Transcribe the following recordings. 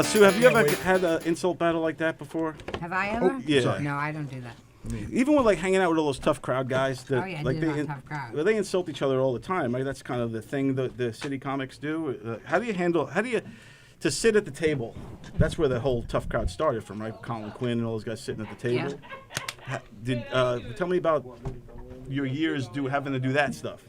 Sue, have you ever had an insult battle like that before? Have I ever? Oh, yeah. No, I don't do that. Even with like hanging out with all those tough crowd guys, that, Oh, yeah, like dude, I'm a tough crowd. Well, they insult each other all the time. Right? That's kind of the thing that the city comics do. How do you to sit at the table? That's where the whole tough crowd started from, right? Colin Quinn and all those guys sitting at the table. Tell me about your years having to do that stuff.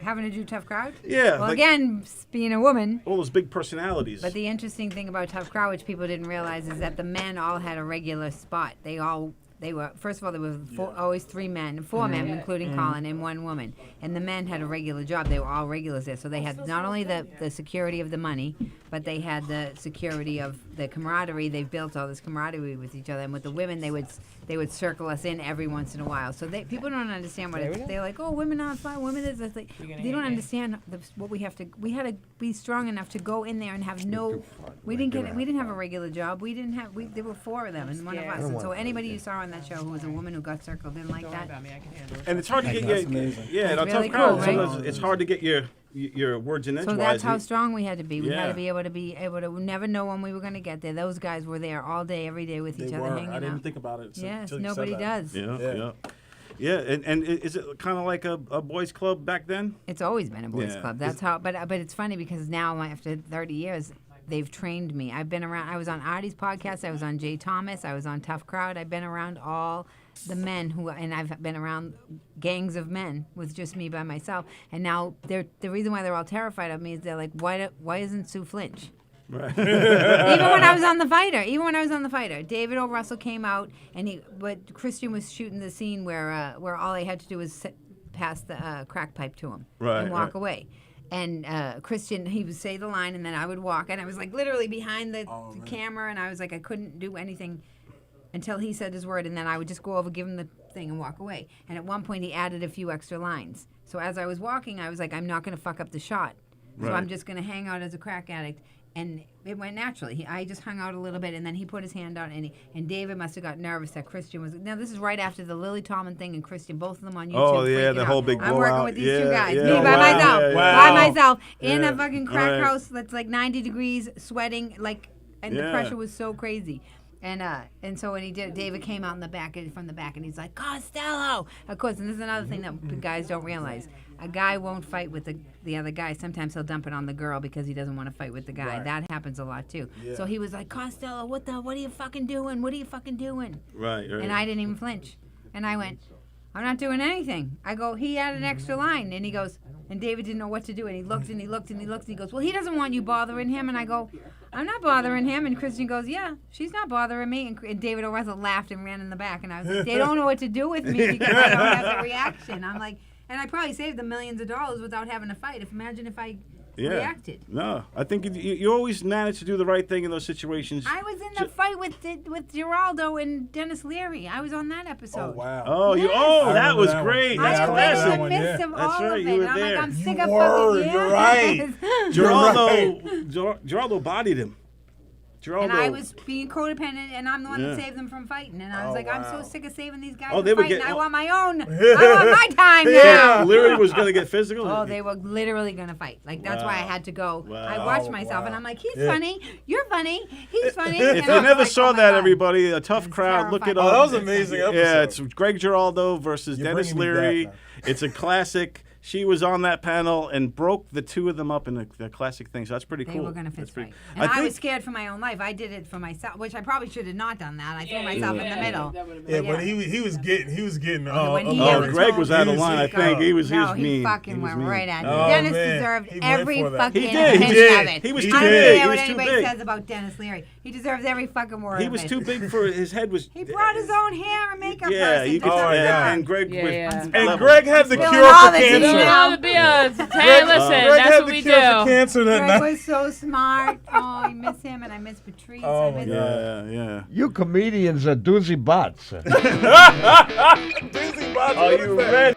Having to do tough crowd? Yeah. Well, again, being a woman. All those big personalities. But the interesting thing about tough crowd, which people didn't realize, is that the men all had a regular spot. They were, first of all, there were always four men, including Colin, and one woman. And the men had a regular job. They were all regulars there. So they had not only the security of the money, but they had the security of the camaraderie. They built all this camaraderie with each other. And with the women, they would circle us in every once in a while. So people don't understand what it is. They're like, oh, women aren't fine. Women is like, they don't understand what we have to. We had to be strong enough to go in there and have no. We didn't have a regular job. We didn't have. There were four of them and one of us. And so anybody you saw on that show who was a woman who got circled in like that. And it's hard to get It's tough really crowd. cool, right? It's hard to get your words in edgewise. So that's how strong we had to be. We had to be able to never know when we were going to get there. Those guys were there all day, every day with each other, hanging out. I didn't think about it. Yes, nobody does. Yeah. And is it kind of like a boys' club back then? It's always been a boys' club. That's how. But it's funny because now after 30 years, they've trained me. I've been around. I was on Artie's podcast. I was on Jay Thomas. I was on Tough Crowd. I've been around all the men and I've been around gangs of men with just me by myself. And now the reason why they're all terrified of me is they're like, why isn't Sue flinch? Right. Even when I was on the fighter, David O. Russell came out but Christian was shooting the scene where all I had to do was pass the crack pipe to him and walk away. And Christian, he would say the line, and then I would walk, and I was like literally behind the camera, and I was like, I couldn't do anything until he said his word, and then I would just go over, give him the thing, and walk away. And at one point, he added a few extra lines. So as I was walking, I was like, I'm not going to fuck up the shot. So I'm just going to hang out as a crack addict. And it went naturally. I just hung out a little bit, and then he put his hand out, and David must have got nervous that Christian was. Now, this is right after the Lily Tomlin thing and Christian, both of them on YouTube. Oh, yeah, the whole big blowout. I'm working with these two guys. Yeah, Me by myself. Wow. By myself. In a fucking crack house that's like 90 degrees, sweating, and the pressure was so crazy. And so when he did, David came out from the back, and he's like, Costello! Of course, and this is another thing that guys don't realize. A guy won't fight with the other guy. Sometimes he'll dump it on the girl because he doesn't want to fight with the guy. Right. That happens a lot, too. Yeah. So he was like, Costello, what are you fucking doing? What are you fucking doing? Right. And I didn't even flinch. And I went, I'm not doing anything. I go, he had an extra line. And he goes, and David didn't know what to do. And he looked and he looked and he looked. And he goes, well, he doesn't want you bothering him. And I go, I'm not bothering him. And Christian goes, yeah, she's not bothering me. And David O'Russell laughed and ran in the back. And I was like, they don't know what to do with me because I don't have the reaction. I'm like, and I probably saved them millions of dollars without having to fight. Imagine if I reacted. No, I think you always manage to do the right thing in those situations. I was in the fight with Giraldo and Denis Leary. I was on that episode. Oh, wow. Oh, that was great. That's classic. I was in the midst of all of it. You were I'm there. like, I'm sick of fucking You're right. Giraldo bodied him. And I was being codependent, and I'm the one that saved them from fighting. And I was like, I'm so sick of saving these guys from fighting. I want my own. I want my time now. Leary was going to get physical? Oh, they were literally going to fight. Like, that's why I had to go. Wow. I watched myself, and I'm like, he's funny. You're funny. He's funny. If you never saw that, everybody, a tough crowd, look it up. Oh, that was an amazing episode. Yeah, it's Greg Giraldo versus Denis Leary. It's a classic. She was on that panel and broke the two of them up in the classic thing. So that's pretty cool. They were going to fist fight. And I was scared for my own life. I did it for myself, which I probably should have not done that. I threw myself in the middle. Yeah, but he was getting. Greg was out of line. I think he was mean. He fucking went right at it. Dennis deserved every fucking minute of it. He was too big. I don't care what anybody says about Dennis Leary. He deserves every fucking word. He was too big for his head. He brought his own hair and makeup. Yeah, you could. And Greg had the cure for cancer. Hey, listen, that's what we do. Greg was so smart. Oh, I miss him, and I miss Patrice. Oh, yeah. You comedians are doozy butts. Doozy butts. Are you ready?